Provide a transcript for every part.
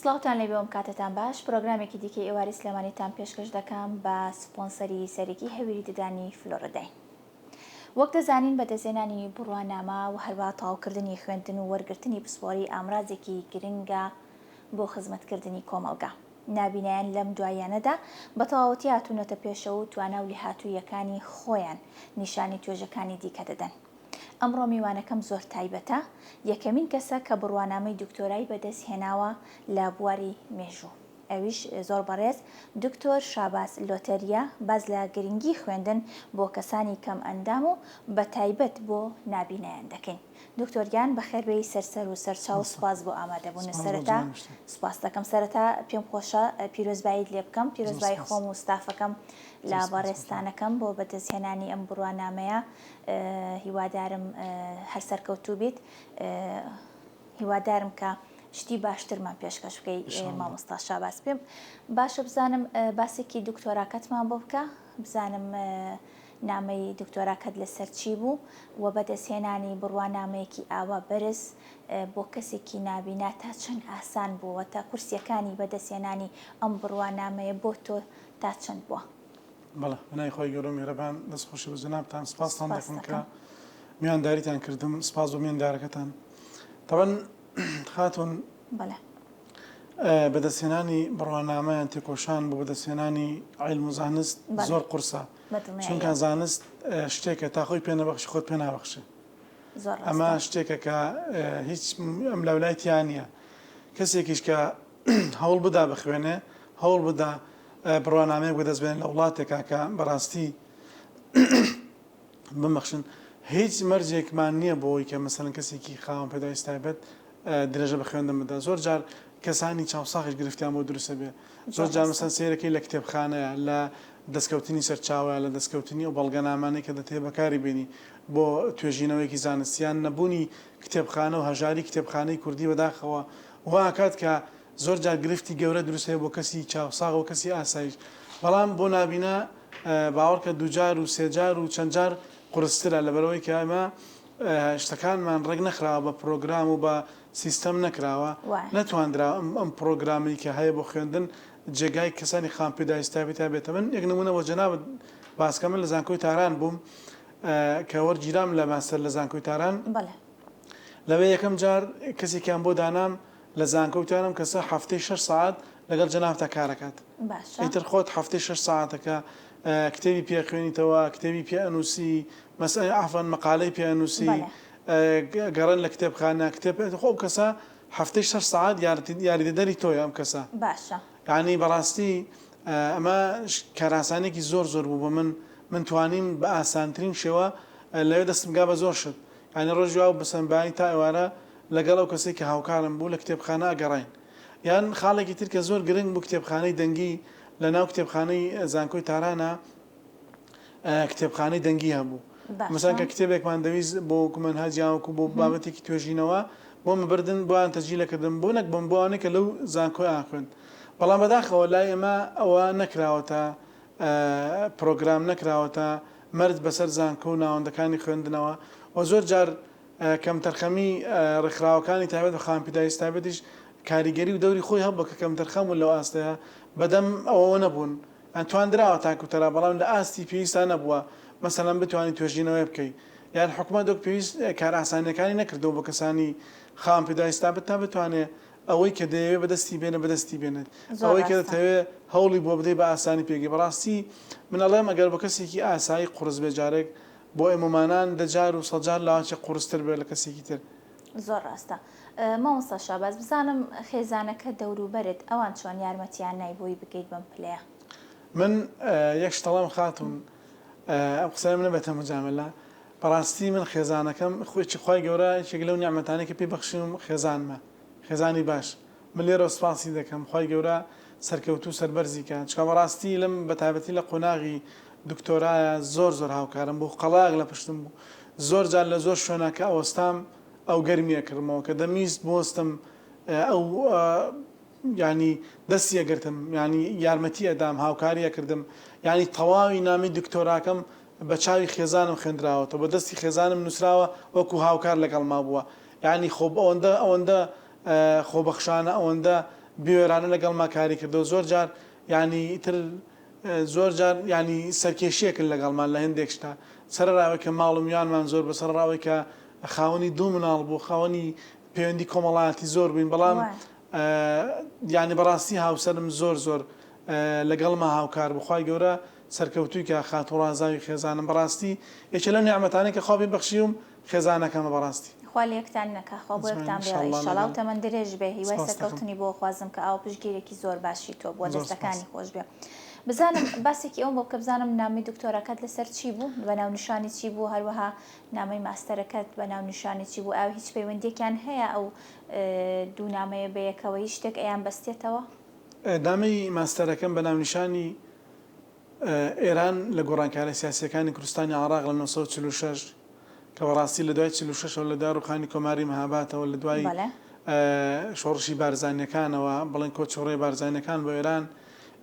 سڵاوتان لێ بێوم کاتتان باش پرۆگرامێکی دیکە ئێواری سلێمانیتان پێشکەش دەکەم بە سپۆنسەری سەرەکی هەویری ددانی فلۆرەداین. وەک دەزانین بەدەستهێنانی بڕوانامە و هەروە تەواوکردنی خوێندن و وەرگرتنی پسپۆری ئامرازێکی گرنگە بۆ خزمەتکردنی کۆمەڵگا. نابینایان لەم دوایانەدا بە تەواوەتی هاتوونەتە پێشەوە و توانە و لێهاتوویەکانی خۆیان نیشانی توێژەکانی دیکە دەدەن. ئەمڕۆ میوانەکەم زۆر تایبەتە، یەکەمین کەسە کە بڕوانامەی دکتۆرای بەدەست هێناوە لە بواری مێژوو. ئەویش زۆر بەڕێز دکتۆر شاباس لۆتەریە باز لە گرنگی خوێندن بۆ کەسانی کەم ئەندام و بە تایبەت بۆ نابینایان دەکەین. دکتۆریان بەخێربەی سەرسەر و سەرچاو سپاس بۆ ئامادەبوون. سەرەتا سپاس دەکەم. سەرەتا پێم خۆشە پیرۆزباییت لێ بکەم، پیرۆزبایی خۆم و ستافەکەم لە بەڕێستانەکەم بۆ بەدەستهێنانی ئەم بڕوانامەیە. هیوادارم هەر سەرکەوتوو بیت، هیوادارم کە شتی باشترمان پێشکەش بکەی مامۆستا شاباس. پێم باشە بزانم باسێکی دکتۆراکەتمان بۆ بکە، بزانم نامەی دکتۆراکەت لەسەر چی بوو و بەدەستهێنانی بڕوانامەیەکی ئاوا بەرز بۆ کەسێکی نابینا تا چەند ئاسان بووە، تا کورسیەکانی بەدەستهێنانی ئەم بڕوانامەیە بۆ تۆ تا چەند بووە؟ بەڵێ بەنای خۆی گەورە میێرەبان دەستخۆشی بە جەنابتان سپاستان دەکەم کە میوانداریتان کردم. سپاس بۆ میواندارەکەتان. تەبەن خاتون بەدەستهێنانی بڕوانامەیان تێکۆشان بۆ بەدەستهێنانی عیلم و زانست زۆر قورسە، چونکە زانست شتێکە تا خۆی پێ نەبەخشی خۆت پێ نابەخشێ. ئەمە شتێکە کە هیچ ئەم لەولایەتیان نییە. کەسێکیش کە هەوڵ بدا بخوێنێ، هەوڵ بدا بڕوانامەیەک بەدەست بێنێت لە وڵاتێکا کە بەڕاستی بمەخشن هیچ مەرجێکمان نییە بۆی کە مەسەڵەن کەسێکی خاوەن پێداویست تایبەت درێژە بە خوێندن بدا. زۆر جار کەسانی چاوساخش گرفتیان بۆ دروستە بێ. زۆر جار مەسەڵەن سەیرەکەی لە کتێبخانەیە، لە دەستکەوتنی سەرچاوە، لە دەستکەوتنی ئەو بەڵگەنامانەی کە دەتێ بەکاری بینی بۆ توێژینەوەیکی زانستیان نەبوونی کتێبخانە و هەژاری کتێبخانەی کوردی بەداخەوە وا کات کە زۆر جار گرفتی گەورە دروستەیە بۆ کەسی چاوساغ و کەسی ئاسایش. بەڵام بۆ نابینا باوەڕکە دووجار و سێجار و چەند جار قورسترە، لەبەرەوەی کە ئەمە شتەکانمان ڕێک نەخراوە بە پرۆگرام و بە سیستەم نەکراوە، نەتواندرا ئەم پرۆگرامی کە هەیە بۆ خوێندن جێگای کەسانی خام پێداویست تایبەت بێتە. من یەک نمونە بۆ جەنابەت باسکە من لە زانکۆی تاران بووم کە وەرگیرام لە ماستەر لە زانکۆی تاران. لەوێ یەکەم جار کەسێکیان بۆ دانام لە زانکۆوتانم کەسە هەفتەی 6 ساعت لەگەڵ جەنابتا کارەکات. ئیتر خۆت هەفتەی 6 ساعتەکە کتێبی پێ خوێنیتەوە، کتێبی پێ ئەنووسی، مەسەلەی عەفوەن مەقالەی پێ ئەنووسی، گەڕن لە کتێبخانە کتێب خۆ کەسە هەفتەی 6 ساعت یاریدەدەری تۆیە ئەم کەسە. باشە. یعنی بەڕاستی ئەمە کاراسانێکی زۆر زۆر بوو بۆ من توانیم بە ئاسانترین شێوە لەوێ دەستم گا بە زۆر شت. یعنی ڕۆژی وا بسەمبانی تا ئێوارە لەگەڵ ئەو کەسێکی هاوکارم بوو لە کتێبخانە ئەگەڕین. یان خاڵێکی تر کە زۆر گرنگ بوو کتێبخانەی دەنگی لە ناو کتێبخانەی زانکۆی تارانە کتێبخانەی دەنگی هەبوو. مەسەڵەن کە کتێبێکمان دەویست بۆ کومەنهاجیاوەکو بۆ بابەتێکی توێژینەوە بۆ مەبردن بۆیان تەجیلەکردم بۆ نەک بم بۆوانێک کە لەو زانکۆی ئاخوێن. بەڵام بەداخەوە لای ئێمە ئەوە نەکراوەتە، پرۆگرام نەکراوەتە مەرج بەسەر زانکۆ و ناوەندەکانی خوێندنەوە و زۆر جار کەم تەرخەمی ڕێکخراوەکانی تایبەت بە خام پێداویست تایبەتیش کاریگەری و دەوری خۆی هەبوو کە کەم تەرخەم و لەو ئاستەیە بەدەم ئەوە نەبوون، توانراوە تاکوتەرا، بەڵام لە ئاستی پێویستان نەبووە مەسەڵەن بتوانانی توێژینەوەی بکەیت. یان حکومەت دۆک پێویست کار ئاسانیەکانی نەکردەوە بۆ کەسانی خام پێداویست تایبەت تا بتوانێت ئەوەی کە دەیەوێت بەدەستی بێنە بەدەستی بێنێت، ئەوەی کە دەتەوێت هەوڵی بۆ بدەیت بە ئاسانی پێگەی. بەڕاستی من ئەڵێم ئەگەر بە کەسێکی ئاسایی قورس بێ جارێک بۆ ئێمەمانان دەجار و سەجار لاوەچە قورستر بێت لە کەسێکی تر. زۆر ڕاستە. مامۆستا شاباس بزانم خێزانەکە دەوروبەرت ئەوان چۆن یارمەتیان نایبووی بگەیت بەم پلەیە؟ من یەک شتەڵام خاتون ئەم قسەی منە بێتە مجاملە. بەڕاستی من خێزانەکەم خۆی خی گەورە یەکێک لەو نیعمەتانەی کە پێی بەخشیم خێزانمە، خێزانی باش. من لێرە سپاسی دەکەم خی گەورە سەرکەوتوو سەربەرزی کات، چکە بەڕاستی لەم بەتابەتی لە قۆناغی دکتۆرایە زۆر زۆر هاوکارم بوو، قەڵاق لە پشتم بوو. زۆر جار لە زۆر شوێنەکە ئەوەستام ئەو گەرمیە کردمەوە کە دەمیست بۆستم ئەو ینی دەستیە گرتم، ینی یارمەتی ئەدام، هاوکاریە کردم. ینی تەواوی نامی دکتۆراکەم بە چاوی خێزانم خوێندراوەتەوە، بە دەستی خێزانم نووسراوە وەکو هاوکار لەگەڵ ما بووە. ینی خۆ ئەوەندە خۆبەخشانە، ئەوەندە بوێرانە لەگەڵ ما کاری کردەوە زۆر جار ینی تر زۆر جار ینی سەرکێشیەکن لەگەڵمان لە هەندێک شتا سەرراوەی کە ماڵ و میوانمان زۆر بەسەرڕاوەی کە خاوەنی دوو مناڵ بوو خاوەنی پەیوەندی کۆمەڵایەتی زۆر بووین بەڵام ینی بەڕاستی هاوسەرم زۆر لەگەڵ ما هاوکار بخوای گەورە سەرکەوتووی کە خاتوڕازاوی خێزانم بەڕاستی یەکێ لەو نیعمەتانەی کە خوا پێی بەخشیوم خێزانەکەمە بەڕاستی خوا لە یەکتان نەکا خوا بۆ یەکتان بێڵێ ئینشەڵا و تەمەن درێژ بێ هیوای سەرکەوتنی بۆ خوازم کە ئاو پشتگیرێکی زۆر باشی تۆ بووە دەستەکانی خۆش بێ بزانم باسێکی ئەوم بۆ بکە بزانم نامی دکتۆرەکەت لەسەر چی بوو بە ناونیشانی چی بوو هەروەها نامەی ماستەرەکەت بە ناونیشانی چی بوو ئاو هیچ پەیوەندێکیان هەیە ئەو دوو نامەیە بەیەکەوە هیچ شتێک ئەیان بەستێتەوە نامەی ماستەرەکەم بە ناونیشانی ئێران لە گۆڕانکارە سیاسیەکانی کوردستانی عێراق لە 1946 کە بەڕاستی لە دوای 46 لە داڕوخانی کۆماری مەهاباتەوە لە دوای شۆڕشی بارزانیەکانەوە بڵێن کۆچۆڕی بارزانیەکان بۆ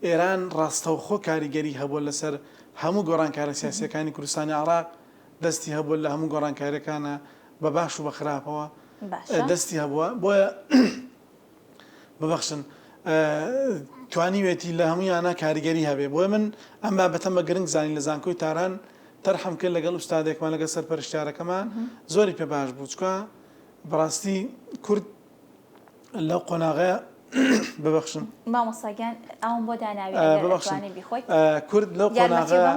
ئێران ڕاستەوخۆ کاریگەری هەبووە لەسەر هەموو گۆڕانکارە سیاسیەکانی کوردستانی عێراق دەستی هەبووە لە هەموو گۆڕانکاریەکانە بە باش و بە خراپەوە دەستی هەبووە بۆیە ببەخشن توانیوێتی لە هەمویانە کاریگەری هەبێ بۆیە من ئەم بابەتەم بە گرنگ زانی لە زانکۆی تاران تەرحەم کرد لەگەڵ ئوستادێکمان لەگەڵ سەرپەرشتیارەکەمان زۆری پێ باش بوو چکە بەڕاستی کورد لەو قۆناغەیە ببەخشن مامۆستاگیان ئەوم بۆ داناوی بیخۆیت کورد لەو قۆناغەیە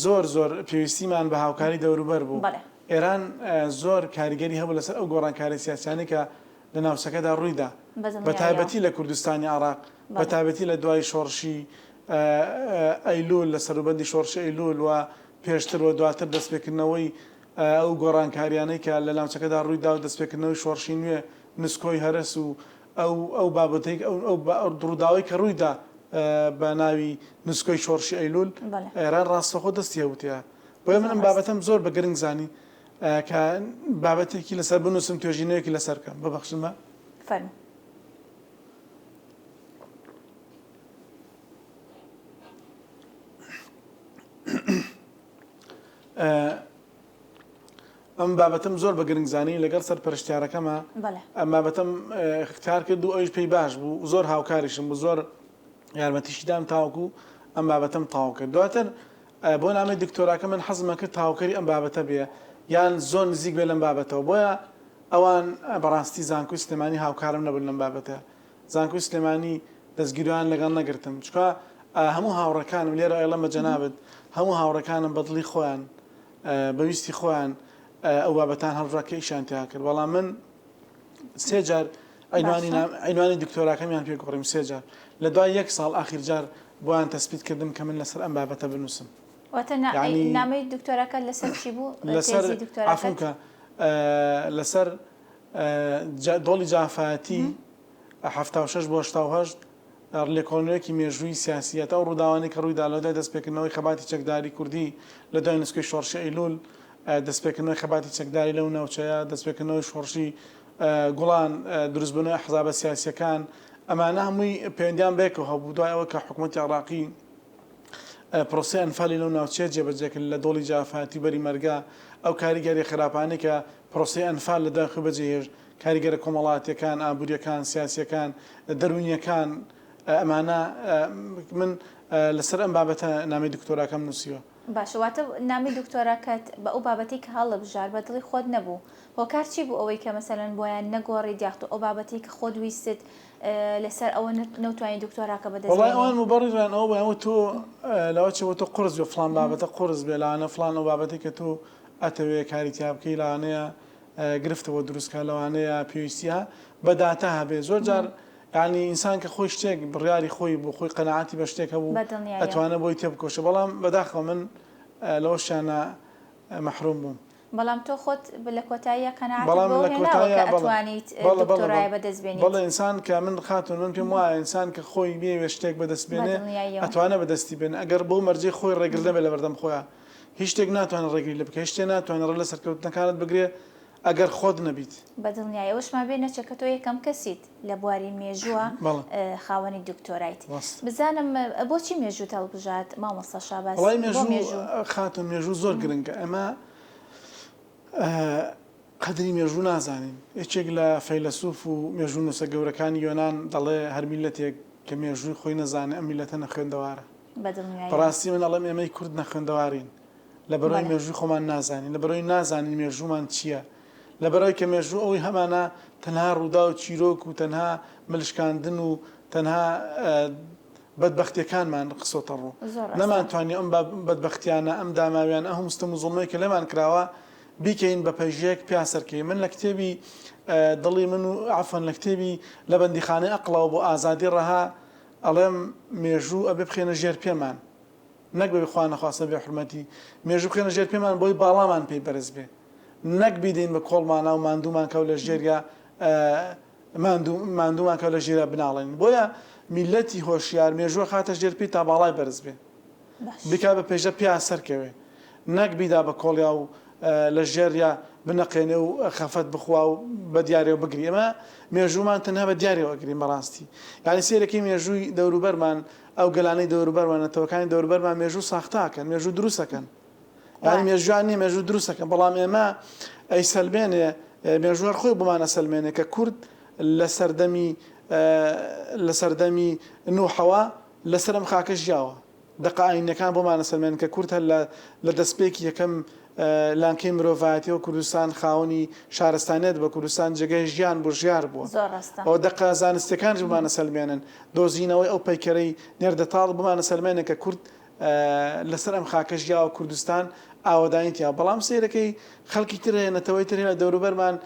زۆر پێویستیمان بە هاوکاری دەوروبەر بوو ئێران زۆر کاریگەری هەبوو لەسەر ئەو گۆڕانکاری سیاسیانی کە لە ناوچەکەدا ڕوویدا بە تایبەتی لە کوردستانی عێراق بە تایبەتی لە دوای شۆڕشی ئەیلول لە سەروبەندی شۆڕشی ئەیلول و پێشتر و دواتر دەستپێکردنەوەی ئەو گۆڕانکاریانەی کە لە ناوچەکەدا ڕوویدا و دەستپێکردنەوەی شۆڕشی نوێ نسکۆی هەرس و ئەو بابەتێک ئەو ڕووداوی کە ڕوویدا بە ناوی نسکۆی شۆڕشی ئەیلول ئێران ڕاستەخۆ دەستی هەوتەیە بۆیە من ئەم بابەتەم زۆر بە گرنگ زانی کە بابەتێکی لەسەر بنووسم توێژینەوەیەکی لەسەرکەم ببەخشمە فەرموو ئەم بابەتم زۆر بە گرنگزانی لەگەڵ سەرپەرشتیارەکەمە ئەم بابەتەم اختیار کرد و ئەویش پێی باش بوو زۆر هاوکاریشم بوو زۆر یارمەتیشیدام تاوەکو ئەم بابەتم تاو کرد دواتر بۆ نامەی دکتۆراکە من حەزمە کرد تاوکەری ئەم بابەتە بێ یان زۆر نزیک بێ لەم بابەتەوە بۆیە ئەوان بەڕاستی زانکۆی سلێمانی هاوکارم نەبوون لەم بابەتە زانکۆی سلێمانی دەستگیریان لەگەڵ نەگرتم چکە هەموو هاوڕەکانم لێرە ئێڵەمە جەنابەت هەموو هاوڕەکانم بەدڵی خۆیان بەویستی خۆیان ئەو بابەتان هەڵڕاکە ئیشان تیا کرد بەڵام من سێ جار عینوانی دکتۆراکەمیان پێگۆڕیم سێ جار لە دوای یەک ساڵ ئاخیر جار بۆیان تەسبیت کردم کە من لەسەر ئەم بابەتە بنووسم نامەی دکتۆراکە لەسەر چی بوو عفوکە لەسەر دۆڵی جافاەتی 76 بۆ 88 لێکۆڵینەوەیەکی مێژووی سیاسیەتە و ڕووداوانی کە ڕوویدا لە دوای دەستپێکردنەوەی خەباتی چەکداری کوردی لە دوای نسکۆی شۆڕشی ئەیلول دەستپێکردنەوەی خەباتی چەکداری لەو ناوچەیە دەستپێکردنەوەی شۆڕشی گوڵان دروستبوونەوەی ئەحزابە سیاسیەکان ئەمانە هەمووی پەیوەندیان بێکەوە هەبوو دوای ئەوە کە حکوومەتی عێراقی پرۆسەی ئەنفالی لەو ناوچەیە جێبەجێکرد لە دۆڵی جافاەتی بەری مەرگا ئەو کاریگەری خراپانەی کە پرۆسەی ئەنفال لە دوای خۆی بەجێهێژ کاریگەرە کۆمەڵاتیەکان ئابوووریەکان سیاسیەکان دەرونیەکان ئەمانە من لەسەر ئەم بابەتە نامی دکتۆراکەم نووسیوە باشواتە نامی دکتۆراکەت بە ئەو بابەتی کە هەڵە بژار بە دڵی خۆت نەبوو هۆکار چی بوو ئەوەی کە مەسەلەن بۆیان نەگۆڕی دیاخت ئەو بابەتی کە خۆت ویست لەسەر ئەوە نەوتوانی دکتۆراکە بەدەست وڵای ئەوان مبەڕیان ئەوە بەیان تۆ لەوەچەوە تۆ قرس بێ فلان بابەتە قرس بێ لاانە فلان ئەو بابەتی کە تۆ ئەتەوێ کاری تیا بکەی لەوانەیە گرفتەوە دروستکە لەوانەیە پێویستیە بەداتا هەبێ زۆر جار ینی ئینسان کە خۆی شتێک بڕیاری خۆی بۆ خۆی قەنەعاتی بە شتێک هەبوو ئەتوانە بۆی تێبکۆشە بەڵام بەداخەوە من لەوە شانە مەحروم بووم بەڵام تۆ خۆت لە کۆتاییە قەنەعاتوانیت دکتۆرای بەدەستبێنیت بەڵێ ئینسان کە من خاتون من پێم وایە ئینسان کە خۆی بێوێ شتێک بەدەستبێنێ ئەتوانە بەدەستی بێن ئەگەر بۆ مەرجەی خۆی ڕێگرتە بێ لە بەردەم خۆیان هیچ شتێک ناتوانێت ڕێگری لە بکە شتێ ناتوانێت ڕێ لە سەرکەوتنەکانت بگرێ ئەگەر خۆت نەبیت بەدڵنیایە ئەوشمان بێ نەچەکە تۆ یەکەم کەسیت لە بواری مێژووە خاوەنی دکتۆرایت بزانم بۆچی مێژوو هەڵبژات مامۆستا شاباس خاتون مێژوو زۆر گرنگە ئەمە قەدری مێژوو نازانین. یەکێک لە فەیلسوف و مێژوو نووسە گەورەکانی یۆنان دەڵێ هەر میلەتێک کە مێژووی خۆی نەزانێت ئەم میلەتە نەخوێندەوارە. بەڕاستی من ئەڵێم ئێمەی کورد نەخوێندەوارین لە بەرەوەی مێژووی خۆمان نازانین، لە بەرەوەی نازانین مێژوومان چییە، لە بەرەوەی کە مێژوو ئەوەی هەمانە تەنها ڕوودا و چیرۆک و تەنها ملشکاندن و تەنها بەدبەختیەکانمان قسۆتە ڕوو نەمانتوانانی ئەم بەدبەختیانە ئەم داماویان ئەم مستەم و زوڵمەی کە لێمان کراوە بیکەین بە پەیژەیەک پیاسەرکەی. من لە کتێبی دڵی من و عەفەن لە کتێبی لە بەندیخانەی ئەقڵەوە بۆ ئازادی ڕەها ئەڵێم مێژوو ئەبێ بخێنە ژێر پێمان، نەک بەبێ خوا نەخواستە بێ حورمەتی، مێژوو بخێنە ژێر پێمان بۆی باڵامان پێی بەرز بێ، نەک بیدەین بە کۆڵمانە و ماندوومان کەوت لە ژێریا ماندوومان کەوت لە ژێرە بناڵێن. بۆیە میلەتی هۆشیار مێژووە خاتە ژێر پێی تا باڵای بەرز بێ، بکا بە پێشە پیاسەرکەوێ، نەک بیدا بە کۆڵیا و لە ژێریا بنەقێنێ و خەفەت بخوا و بە دیارەوە بگری. ئەمە مێژوومان تەنها بە دیارەوە ئەگرین بەڕاستی. یعنی سێرەکەی مێژووی دەوروبەرمان ئەو گەلانەی دەوروبەرمان نەتەوەکانی دەوروبەرمان مێژوو ساختاکەن، مێژوو دروستەکەن، یعنی مێژووان نیە مێژوو دروستەکەن، بەڵام ئێمە ئەی سەلمێنێ مێژووەر خۆی بمانە سەلمێنێ کە کورد لە سەردەمی نوحەوە لەسەر ئەم خاکە ژیاوە، دەقائینەکان بۆمانە سەلمێن کە کورد هەر لە دەستپێکی یەکەم لانکەی مرۆڤایەتی و کوردستان خاوەنی شارستانێت بە کوردستان جێگەی ژیان بۆ ژیار بووە. ئەو دەقە زانستیەکانش بمانە سەلمێنن، دۆزینەوەی ئەو پەیکەرەی نێردەتاڵ بمانە سەلمێنێک کە کورد لەسەر ئەم خاکە ژیاوە کوردستان ئاوەدانیتیا. بەڵام سێرەکەی خەڵکی تر هەیە نەتەوەی تر هەیە دەوروبەرمان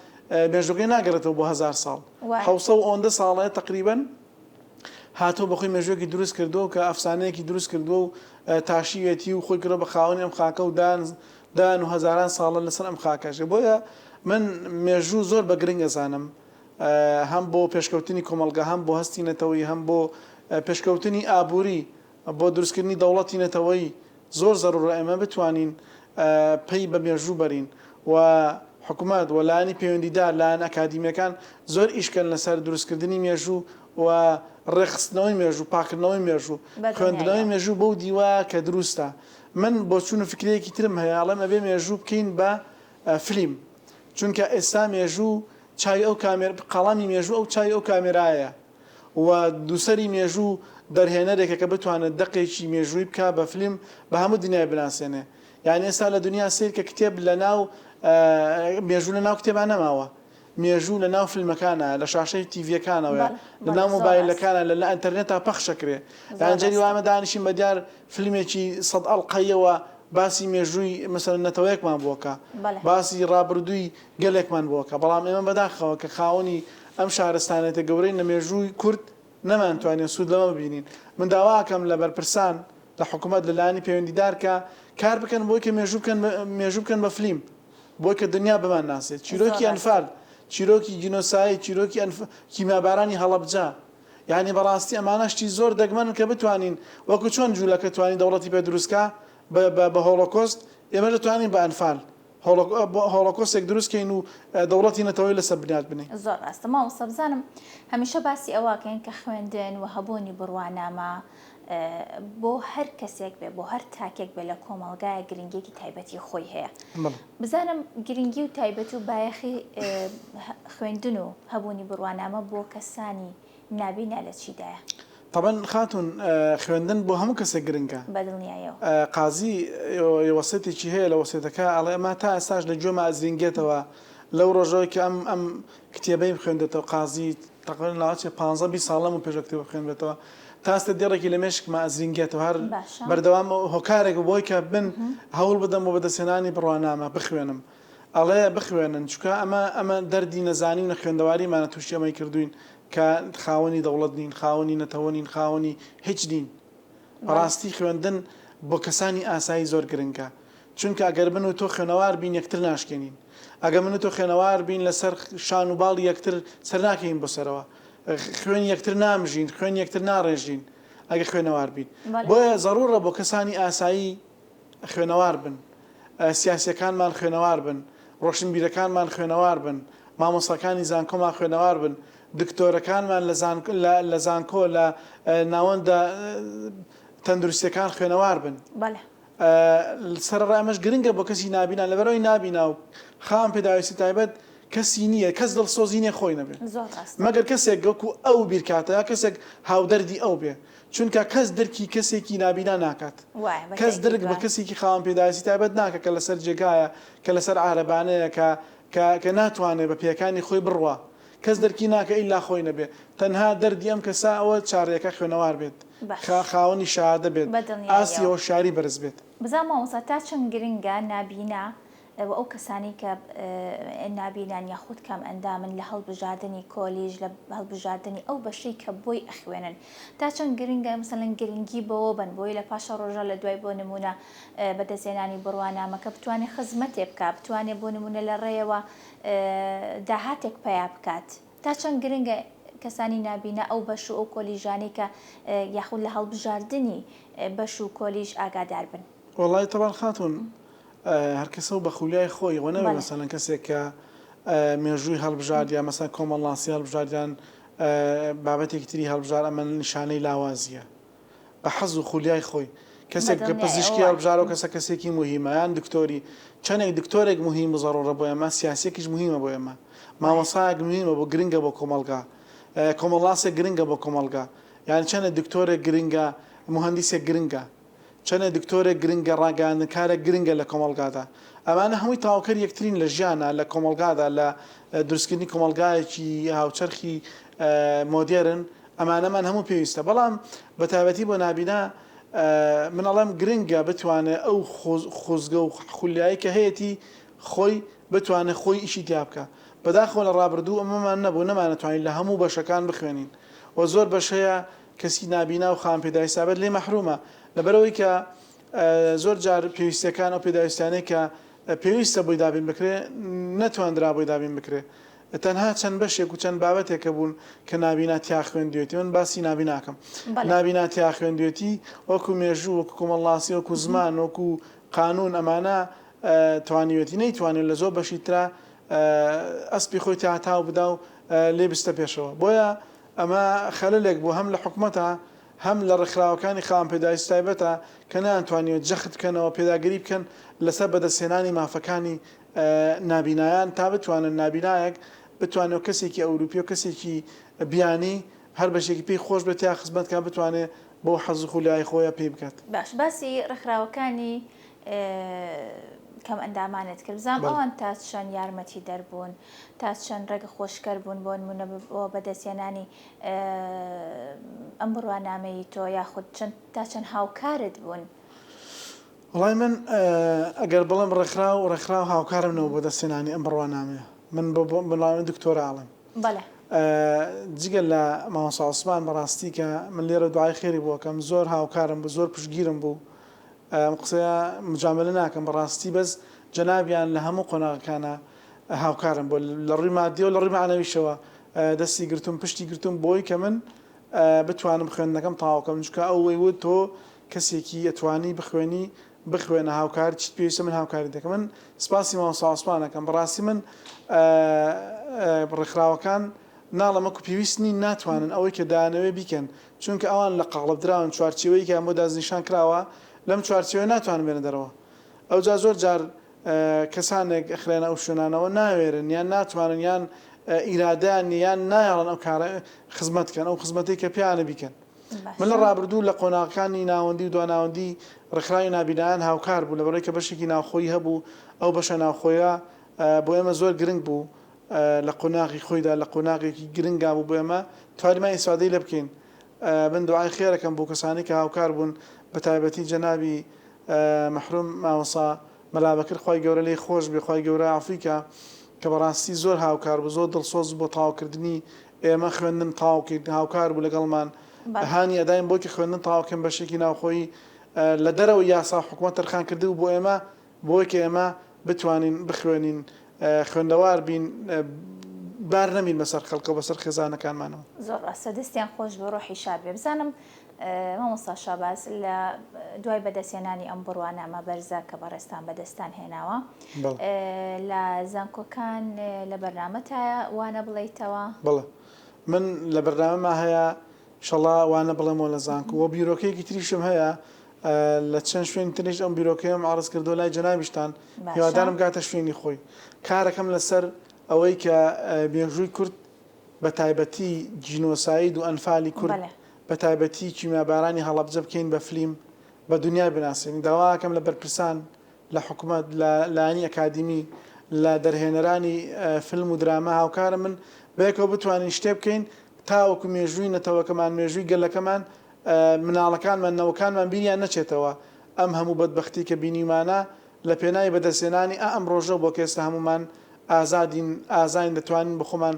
مێژووەکەی ناگەڕێتەوە بۆ 1000 ساڵ، 700 ساڵەیە تقریبەن هاتۆ بەخۆی مێژووەکی دروست کردووە کە ئەفسانەیەکی دروست کردووە و تاشیوێتی و خۆی کردە بە خاوەنی ئەم خاکە و دان و هەزاران ساڵە لەسەر ئەم خاکەشە. بۆیە من مێژوو زۆر بە گرنگ ئەزانم، هەم بۆ پێشکەوتنی کۆمەلگا، هەم بۆ هەستی نەتەوەی، هەم بۆ پێشکەوتنی ئابووری، بۆ دروستکردنی دەوڵەتی نەتەوەی زۆر زەرورە ئێمە بتوانین پێی بە مێژوو بەرین و حکوومەت و لایەنی پەیوەندیدار لایەن ئەکادیمیەکان زۆر ئیشکەن لەسەر دروستکردنی مێژوو و ڕێخستنەوەی مێژوو، پاکردنەوەی مێژوو، خوێندنەوەی مێژوو بەو دیوە کە دروستە. من بۆ چوون و فکرەیەکی ترم هەیە، ئەڵێم ئەبێ مێژوو بکەین بە فلیم، چونکە ئێستا مێژوو چای ئەو قەڵامی مێژوو ئەو چای ئەو کامێرایە و دووسەری مێژوو دەرهێنەرێکە کە بتوانێت دەقێکی مێژووی بکە بە فلیم بە هەموو دنیای بناسێنێ. یعنی ئێستا لە دنیا سیر کە کتێب لە ناو مێژوو لە ناو کتێبان نەماوە، مێژوو لە ناو فیلمەکانە، لە شاشەی تیڤەکانەوە، لە ناو مۆبایلەکانە، لە ئەنتەرنێتە پەخشەکرێ. یانجەری وامە دانیشین بە دیار فیلمێکی 100 ئەڵقەیەوە باسی مێژووی مەسەڵەن نەتەوەیەکمان بۆکە، باسی ڕابردووی گەلێکمان بۆکە. بەڵام ئێمە بەداخەوە کە خاوەنی ئەم شارستانێتە گەورەی لە مێژووی کورد نەمانتوانین سوود لەمە ببینین. من داواکەم لە بەرپرسان لە حکوومەت لە لایەنی پەیوەندیدار کە کار بکەن بۆی کە مێژوو بکەن بە فلیم، بۆی کە دنیا بمان ناسێت. چیرۆکی ئەنفال، چیرۆکی جینۆسایی، چیرۆکی کیمیابارانی هەڵەبجە، یعنی بەڕاستی ئەمانەشتی زۆر دەگمەن کە بتوانین وەکو چۆن جوولەکە توانین دەوڵەتی پێ دروستکە بە هۆڵۆکۆست، ئێمە دەتوانین بە ئەنفال هۆڵۆکۆستێک دروستکەین و دەوڵەتی نەتەوەی لەسەر بنیاد بنین. زۆر ڕاستە. مامۆستا بزانم هەمیشە باسی ئەوەکەین کە خوێندن و هەبوونی بڕوانامە بۆ هەر کەسێک بێ، بۆ هەر تاکێک بێ لە کۆمەلگایە گرنگێکی تایبەتی خۆی هەیە. بزانم گرنگی و تایبەت و بایەخی خوێندن و هەبوونی بڕوانامە بۆ کەسانی نابینە لە چیدایە؟ طبعا خاتون خوێندن بۆ هەموو کەسێک گرنگە. بەدڵنیایەوە قازی وەسێتێکی هەیە لە وەسێتەکە ئەڵێ ئەمە تا ئێستاش لە گوێمە ئەزرینگێتەوە لەو ڕۆژەوەی کە ئەم کتێبەی بخوێندێتەوە. قازی تقریبا ناوچێ 15-20 ساڵەم و پێش کتێب بخوێنبێتەوە تا ئێستا دێڕێکی لە مێشکمە ئەزرینگێتەوە، هەر بەردەوام هۆکارێک بۆی کە بن هەوڵ بدەم بۆ بەدەستێنانی بڕوانامە بخوێنم. ئەڵێ بخوێنن، چونکە ئەمە دەردی نەزانی و نەخوێندەواریمانە تووشی ئەمەی کردوین کە خاوەنی دەوڵەت نین، خاوەنی نەتەوەنین، خاوەنی هیچ دین. بەڕاستی خوێندن بۆ کەسانی ئاسایی زۆر گرنگە، چونکە ئەگەر من و تۆ خوێنەوار بین یەکتر ناشکێنین، ئەگەر من و تۆ خوێنەوار بین لەسەر شان و باڵی یەکتر سەر ناکەین بۆ سەرەوە، خوێن یەکتر نامژین، خوێن یەکتر ناڕێژین ئەگە خوێنەوار بین. بۆیە زەڕورە بۆ کەسانی ئاسایی خوێنەوار بن، سیاسیەکانمان خوێنەوار بن، ڕۆشنبیرەکانمان خوێنەوار بن، مامۆستاکانی زانکۆمان خوێنەوار بن، دکتۆرەکانمان لە زانکۆ لە ناوەندە تەندروستیەکان خوێنەوار بن. سەرڕای ئەمەش گرنگە بۆ کەسی نابینا لەبەرەوەی نابینا و خام پێداویستی تایبەت کەسی نییە کەس دڵسۆزی نیە خۆی نەبێت مەگەر کەسێک گەکو ئەو بیرکاتە کەسێک هاودەردی ئەو بێ چونکە کەس دەرکی کەسێکی نابینا ناکات کەس دەرک بە کەسێکی خاوەن پێداویستی تایبەت ناکە کە لەسەر جێگایە کە لەسەر عارەبانەیە کە ناتوانێت بە پێەکانی خۆی بڕوە کەس دەرکی ناکە ئیلا خۆی نەبێت تەنها دەردی ئەم کەسا ئەوە چارەکە خوێنەوار بێت خاوەنی شادە بێت ئاسیەوە شاری بەرز بێت بزانام مامۆستا تا چەند گرنگە نابینا ئەو کەسانی کە نابینان یاخود کەم ئەندامن لە هەڵبژاردننی کۆلیژ لە هەڵبژاردننی ئەو بەشەی کە بۆی ئەخوێنن تا چەند گرنگە مثلەن گرنگی بەوە بن بۆی لە پاشە ڕۆژە لە دوای بۆ نمونە بەدەستێنانی بڕوانامەکە بتوانێت خزمەتێ بکات بتوانێت بۆ نمونە لە ڕێەوە داهاتێک پیا بکات تا چەند گرنگە کەسانی نابینە ئەو بەش و ئەو کۆلیژانی کە یاخود لە هەڵبژاردننی بەش و کۆلیژ ئاگادار بن وڵی تەبان خاتون هەر کەسە و بە خولیای خۆی وەنەوە مەسەلەن کەسێک کە مێژووی هەڵبژاردیا مەسەن کۆمەڵاسی هەڵبژاردیان بابەتێکی تری هەڵبژار ئەمە نیشانەی لاوازیە بە حەز و خولیای خۆی کەسێک کە پزیشکی هەڵبژارەوە کەسێکی مهمە یان دکتۆری چەندێک دکتۆرێک مهم و زەڕۆڕە بۆ ئێمە سیاسێکیش مهمە بۆ ئێمە مامۆسایەک مهمە بۆ گرنگە بۆ کۆمەڵگا کۆمەڵاسێک گرنگە بۆ کۆمەڵگا یان چەندە دکتۆرێک گرنگە مهندسێک گرنگە چەندە دکتۆرێک گرنگە ڕاگەاندنکارێک گرنگە لە کۆمەڵگادا ئەمانە هەمووی تاواکەر یەکترین لە ژیانە لە کۆمەڵگادا لە دروستکردنی کۆمەڵگایەکی هاوچەرخی مۆدێرن ئەمانەمان هەموو پێویستە بەڵام بە تایبەتی بۆ نابینا من ئەڵێم گرنگە بتوانێت ئەو خۆزگە و خولیایی کە هەیەی خۆی بتوانێت خۆی ئیشی تیا بکە بەداخۆ لە ڕابردوو ئەمەمان نەبوو نەمانەتوانین لە هەموو بەشەکان بخوێنین و زۆر بەشەیە کەسی نابینا و خام پێداویستابەت لێ مەحرومە لەبەرەوەی کە زۆر جار پێویستەکان ئەو پێداویستانەی کە پێویستە بۆی دابین بکرێ نەتوانرا بۆی دابین بکرێ تەنها چەند بەشێک و چەند بابەتێکە بوون کە نابیناتیا خوێندوێتی من باسی نابیناکەم نابیناتیا خوێندوێتی وەکو مێژوو وەکو کۆمەڵاسی وەکو زمان وەکو قانون ئەمانە توانیوێتی نەیتوانێت لە زۆر بەشی ترا ئەسپی خۆی تاهتاو بدا و لێ بستە پێشەوە بۆیە ئەمە خەلەلێک بوو هەم لە حکومەتە هەم لە ڕێکخراوەکانی خام پێداویستی تایبەتە کە نانتوانیوە جەخت بکەنەوە پێداگیری بکەن لەسەر بەدەستهێنانی مافەکانی نابینایان تا بتوانن نابینایەک بتوانێت کەسێکی ئەوروپی و کەسێکی بیانی هەر بەشێکی پێی خۆش بێت یا خزمەتکە بتوانێت بۆ حەز و خولیای خۆیان پێی بکات باسی ڕێکخراوەکانی کەم ئەندامانت کرد بزانام ئەوان تا چەند یارمەتی دەربوون تا چەند ڕێگە خۆشکەر بوون بۆ نمونە بەدەستێنانی ئەم بڕوانامەی تۆ یاخود تا چەند هاوکارت بوون وڵای من ئەگەر بڵم ڕێکخراو هاوکارمەوە بۆ دەستێنانی ئەم بڕوانامەیە من بڵاوێن دکتۆراڵم جگە لە مامۆستا عوسمان بەڕاستی کە من لێرە دوعای خێری بووەکەم زۆر هاوکارم بوو زۆر پشتگیرم بوو قسەیە مجاملە ناکەم بەڕاستی بەس جەنابیان لە هەموو قۆناغەکانە هاوکارم بۆ لە ڕووی مادیە و لە ڕووی معنەویشەوە دەستی گرتم پشتی گرتم بۆی کە من بتوانم خوێندنەکەم تاواکەم چونکە ئەوەی وت تۆ کەسێکی ئەتوانی بخوێنە هاوکار چیت پێویستە من هاوکاری دەکەم من سپاسی مامۆستا عوسمانەکەم بەڕاستی من ڕێکخراوەکان ناڵەمەکو پێویستنی ناتوانن ئەوەی کە دانەوێ بیکەن چونکە ئەوان لە قاڵبدراون چوارچێوەی کە بۆ دازنیشان کراوە لەم چوارچێوە ناتوانن بێنە دەرەوە ئەو جا زۆر جار کەسانێک ئەخرێنە ئەو شوێنانەوە ناوێرن یان ناتوانن یان ئیرادیان یان نایڵن ئەو کارە خزمەتکەن ئەو خزمەتی کە پیانە بیکەن من لە ڕابردوو لە قۆناغەکانی ناوەندی و دواناوەندی ڕێکخراوی نابینایان هاوکار بوو لەبەرەوەی کە بەشێکی ناوخۆیی هەبوو ئەو بەشە ناوخۆیە بۆ ئێمە زۆر گرنگ بوو لە قۆناغی خۆیدا لە قۆناغێکی گرنگا بوو بۆ ئێمە توانیمان ئیسفادەی لێ بکەین من دوعای خێرەکەم بۆ کەسانی کە هاوکار بوون بە تایبەتی جەنابی مەحروم مامۆستا مەلابەکر خوای گەورە لێی خۆش بێ خوای گەورە ئەفریقا کە بەڕاستی زۆر هاوکار بوو زۆر دڵسۆز بۆ تاواکردنی ئێمە خوێندن تاواکرد هاوکار بوو لەگەڵمان هانی ئەداین بۆ کە خوێندن تاواکەم بەشێکی ناوخۆیی لە دەرەوە یاسا حکوومەت تەرخان کردی و بۆ ئێمە بۆی کە ئێمە بتوانین بخوێنین خوێندەوار بین بار نەمین بەسەر خەڵکە بەسەر خێزانەکانمانەوە زۆر ڕاستە دەستیان خۆش بە ڕۆحی شاد بێ بزانم مامۆستا شاباز لە دوای بەدەستێنانی ئەم بڕوانامە بەرزە کە بەڕێستان بەدەستان هێناوە لە زانکۆکان لە بەرنامەتایە وانە بڵێیتەوە بڵێ من لە بەرنامەما هەیە شەڵا وانە بڵێمەوە لە زانکۆ وە بیرۆکەیەکی تریشم هەیە لە چەند شوێن تریش ئەم بیرۆکەیەم عرض کردو لای جەنابیشتان هیوادارم گاتە شوێنی خۆی کارەکەم لەسەر ئەوەی کە مێژووی کورد بە تایبەتی جینۆساید و ئەنفالی کورد بە تایبەتی کیمیابارانی هەڵەبجە بکەین بە فلیم بە دنیا بناسیین داواکەم لە بەرپرسان لە حکوومەت لە لایانی ئەکادیمی لە دەرهێنەرانی فیلم و درامە هاوکارە من بەیەکەوە بتوانین شتێ بکەین تاوەکو مێژووی نەتەوەکەمان مێژووی گەلەکەمان مناڵەکانمان نەوەکانمان بینیان نەچێتەوە ئەم هەموو بەدبەختی کە بینیمانە لە پێناوی بەدەستێنانی ئەم ڕۆژە بۆ کێستا هەمومان ئازاین دەتوانین بخۆمان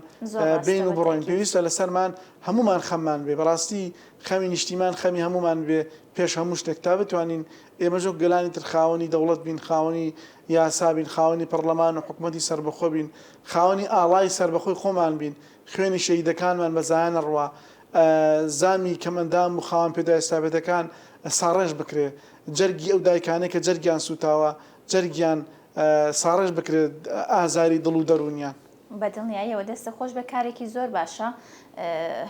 بین و بڕۆین پێویستە لەسەرمان هەمومان خەممان بێ بەڕاستی خەمی نیشتیمان خەمی هەمومان بێ پێش هەموو شتێک تا بتوانین ئێمەژۆ گەلانی تر خاوەنی دەوڵەت بین خاوەنی یاسا بین خاوەنی پەرلەمان و حکوومەتی سربەخۆ بین خاوەنی ئاڵای سربەخۆی خۆمان بین خوێنی شەیدەکانمان بەزایانە ڕوا زامی کەمەندام و خاوەن پێداویستابێتەکان ساڕێژ بکرێ جەرگی ئەو دایکانەی کە جەرگیان سوتاوە جەرگیان ساڕێژ بکرێت ئازاری دڵ و دەرونیان بەدڵنیایەوە دەستە خۆش بە کارێکی زۆر باشە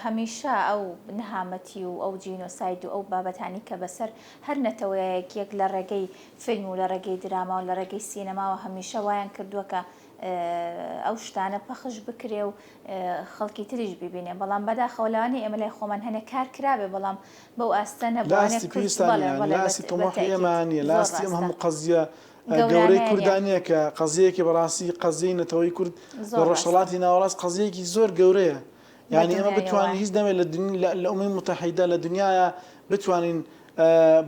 هەمیشە ئەو نەهامەتی و ئەو جینۆساید و ئەو بابەتانی کە بەسەر هەر نەتەوەیەکێک لە ڕێگەی فیلم و لە ڕێگەی دراما و لە ڕێگەی سینەماوە هەمیشە وایان کردووە کە ئەو شتانە پەخش بکرێ و خەڵکی تریش ببینێ بەڵام بەداخەوەلانی ئێمە لای خۆمان هەنێ کار کرابێ بەڵام بەو ئاستەنە لاسی تۆمۆحی ئێمانە لاستی ئەم هەموو قەزیە گەورەی کوردانیە کە قەزیەکی بەڕاستی قەزیەی نەتەوەی کورد لە ڕۆژهەڵاتی ناوەڕاست قەزیەکی زۆر گەورەیە یعنی ئێمە بتوانین هیچ دەمێت لە ئوممی متحیدە لە دنیاە بتوانین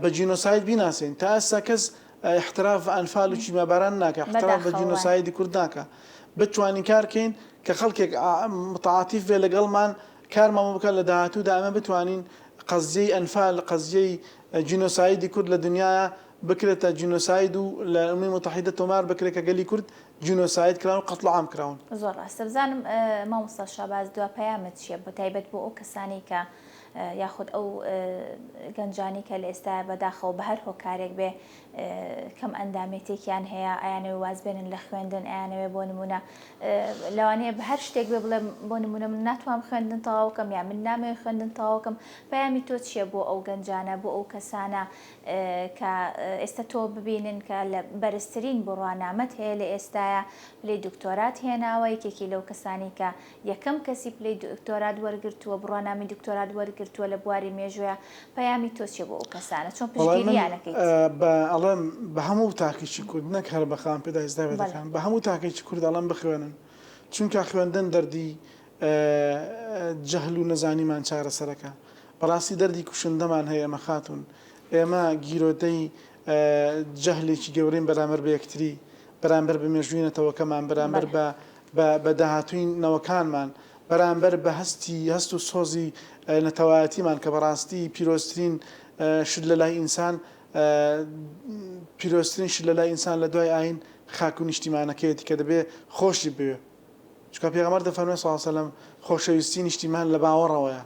بە جینۆساید بیناسین تا ئێستا کەس احتراف ئەنفال و کیمیاباران ناکە احتراف بە جینۆسایدی کورد ناکە بتوانین کارکەین کە خەڵکێک متعاتیف بێ لەگەڵمان کارمان بکە لە داهاتوودا ئەمە بتوانین قەزیەی ئەنفال قەزیەی جینۆسایدی کورد لە دنیاە بکرێتە جینۆساید و لە ئوممی متحیدە تۆمار بکرێت کە گەلی کورد جینۆساید کراون و قەتڵ عام کراون زۆر ڕاستە بزانم مامۆستا شاباز دوا پەیامت چییە بە تایبەت بۆ ئەو کەسانی کە یاخود ئەو گەنجانی کە لە ئێستا بەداخەوە بە هەر هۆکارێک بێ کەم ئەندامێتێکیان هەیە ئایانەوەی واز بێنن لە خوێندن ئایانەوێ بۆ نمونە لەوانەیە بە هەر شتێک بێ بڵێ بۆ نمونە من ناتوانم خوێندن تەواوکەم یا من نامەوێت خوێندن تەواوکەم پەیامی تۆ چییە بۆ ئەو گەنجانە بۆ ئەو کەسانە کە ئێستا تۆ ببینن کە لە بەرزترین بڕوانامەت هەیە لە ئێستاە پلەی دکتۆرات هێناوە یەکێکی لەو کەسانی کە یەکەم کەسی پلەی دکتۆرات وەرگرتووە بڕوانامی دکتۆرات وەرگرتووە لە بواری مێژوویە پەیامی تۆ چیە بۆ ئەو کەسانە چۆن پشتگیریانەکەیت ئەڵێم بە هەموو تاکێکی کورد نەک هەر بە خام پێداهێزداوێتەکان بە هەموو تاکێکی کورد ئەڵەم بخوێنن چونکە خوێندن دەردی جەهل و نەزانیمان چارەسەرەکە بەڕاستی دەردی کوشندەمان هەیە ئەمە خاتون ئێمە گیرۆدەی جەهلێکی گەورەین بەرامبەر بە یەکتری بەرامبەر بە مێژووینەتەوەکەمان بەرامبەر بە داهاتووی نەوەکانمان بەرامبەر بە هەست و سۆزی نەتەوایەتیمان کە بەڕاستی پیرۆستترین شت لە لای ئینسان پیرۆستترین شت لە لای ئینسان لە دوای ئاین خاک و نیشتیمانەکەیەتی کە دەبێ خۆشی بوێ چکە پێغەمبەر دەفەرمێ صلی الله علیه و سلم خۆشەویستی نیشتیمان لە باوەڕەوەیە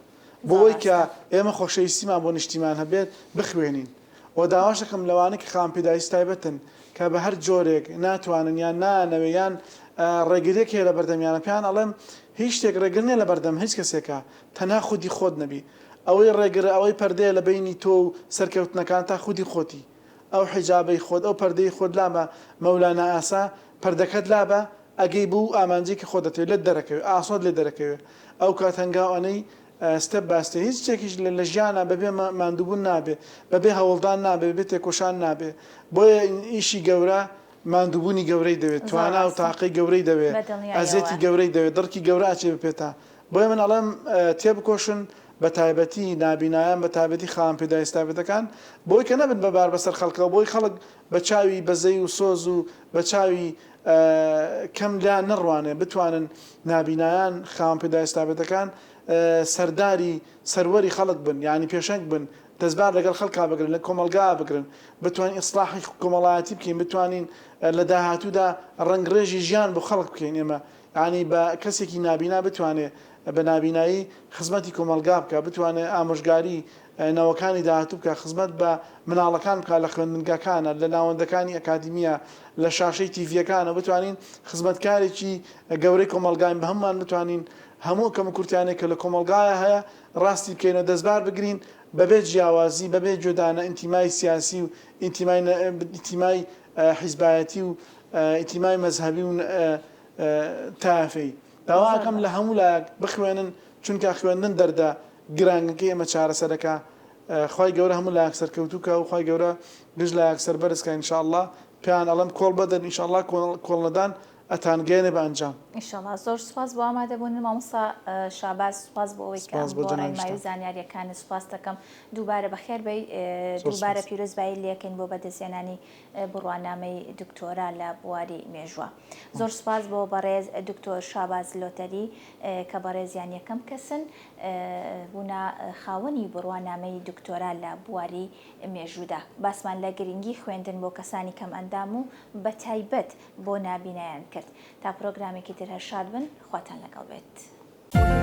بۆی کە ئێمە خۆشەویستیمان بۆ نیشتیمان هەبێت بخوێنین و داواشەکەم لەوانە کە خام پێداویست تایبەتن کە بە هەر جۆرێک ناتوانن یان نانەوێ یان ڕێگرێک هەیە لە بەردەمیانە پێیان ئەڵێم هیچ شتێک ڕێگر نییە لە بەردەم هیچ کەسێکە تەنها خودی خۆت نەبی ئەوەی ڕێگر ئەوەی پەردەیە لە بینی تۆ و سەرکەوتنەکان تا خودی خۆتی ئەو حیجابەی خۆت ئەو پەردەی خۆت لامە مەولانە ئاسا پەردەکەت لابە ئەگەی بوو ئامانجی کە خۆت دەتوێت لێت دەرەکەوێت ئاسۆت لێ دەرەکەوێت ئەو کات هەنگاوانەی ستەپ باستێ هیچ شتێکیش لە ژیانە بەبێ ماندووبوون نابێ بەبێ هەوڵدان نابێ ببێت تێکۆشان نابێ بۆیە ئیشی گەورە ماندووبوونی گەورەی دەوێت توانا و تاقی گەورەی دەوێت ئەزێتی گەورەی دەوێت دڕکی گەورە ئاچێ بپێتە بۆیە من ئەڵێم تێبکۆشن بە تایبەتی نابینایان بە تایبەتی خام پێداویستابێتەکان بۆی کە نەبن بەبار بەسەر خەڵکەوە بۆی خەڵک بە چاوی بەزەی و سۆز و بە چاوی کەم لا نەڕوانێ بتوانن نابینایان خام پێداویستابێتەکان سەرداری سەروەری خەڵک بن یعنی پێشەنگ بن دەستبار لەگەڵ خەڵکا بگرن لە کۆمەلگا بگرن بتوانین ئیسلاحی کۆمەڵایەتی بکەین بتوانین لە داهاتوودا ڕنگڕێژی ژیان بۆ خەڵک بکەین ئێمە ینی بە کەسێکی نابینا بتوانێت بە نابینایی خزمەتی کۆمەلگا بکە بتوانێت ئامۆژگاری نەوەکانی داهاتوو بکە خزمەت بە مناڵەکان بکە لە خوێندنگەکانە لە ناوەندەکانی ئەکادیمیە لە شاشەی تیڤیەکانە بتوانین خزمەتکارێکی گەورەی کۆمەلگاین بە هەمومان بتوانین هەموو کەم کورتیانێک کە لە کۆمەلگایە هەیە ڕاستی بکەینەوە دەستبار بگرین بەبێ جیاوازی بەبێ جۆدانە ئینتیمای سیاسی و ئینتیمای حیزبایەتی و ئینتیمای مەزهبی و تافەی داواکەم لە هەموو لایەک بخوێنن چونکە خوێندن دەردە گرانگەکەی ئەمە چارەسەرەکە خی گەورە هەموو لایەک سەرکەوتوکە و خی گەورە گشت لایەک سەربەرزکە ئینشاءالله پێیان ئەڵەم کۆڵ بەدەن ئینشاءالله کۆڵنەدان ئەتانگەێنێ بە ئەنجام ئینشاءالله زۆر سوپاس بۆ ئامادەبوون مامۆستا شاباز سوپاس بۆ ئەوەی کە بۆ ڕێنمایی و زانیاریەکانت سوپاس دەکەم دووبارە بەخێر بێ دووبارە پیرۆزبایی لێکن بۆ بەدەستێنانی بڕوانامەی دکتۆرا لە بواری مێژووە زۆر سوپاس بۆ بەڕێز دکتۆر شاباز لۆتەری کە بەڕێزیان یەکەم کەسن بوونا خاوەنی بڕوانامەی دکتۆرا لە بواری مێژوودا باسمان لە گرنگی خوێندن بۆ کەسانی کەم ئەندام و بە تایبەت بۆ نابینایان کرد تا پرۆگرامێکی تر هەر شاد بن خواتان لەگەڵ بێت.